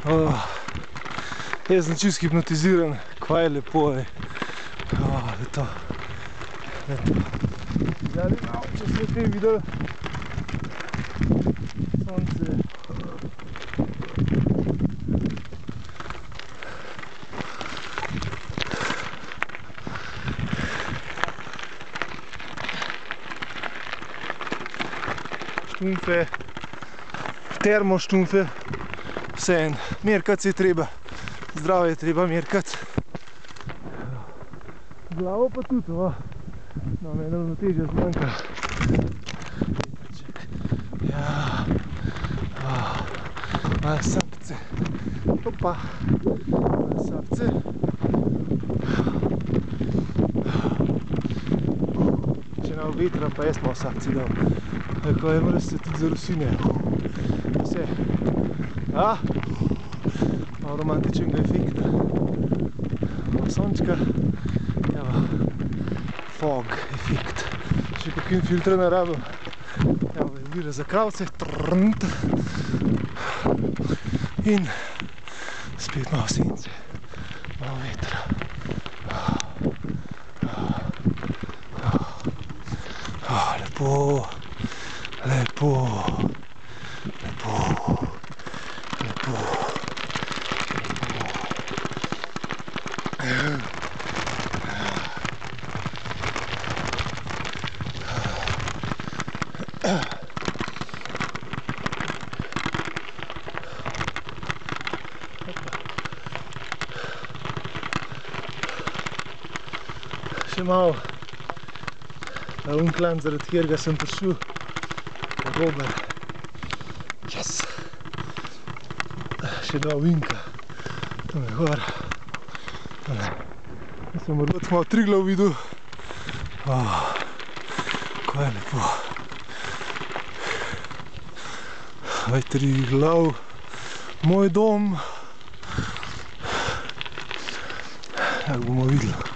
Jaz sem čist hipnotiziran, kva je lepo, ej. Leto. Zdaj malo, če ste kaj videli. Sonce. Štumfe, termoštumfe, vse en. Merkat se je treba, zdravo je treba merkat. Glavo pa tudi, no, meni ravnotežja zmanjka. Ja, malo sapce, opa, malo sapce. Če nav vetra, pa jaz malo sapce dal. Tako je, mora se tudi za rosine. Vse. Malo romantičnega efekta. Malo sončka. Evo, fog efekt. Še kakšen filtr narabim. Evo, vira za kravce. In spet malo sence. Malo vetra. Lepo. Lepo. Lepo. Lepo. Še malo na unklan, zaradi katerega sem prišel. Dober. Yes. Še dva vinka. Tam je gor. Sem morda malo Triglav videl. Kaj je lepo. Triglav, moj dom. Tako bomo videli.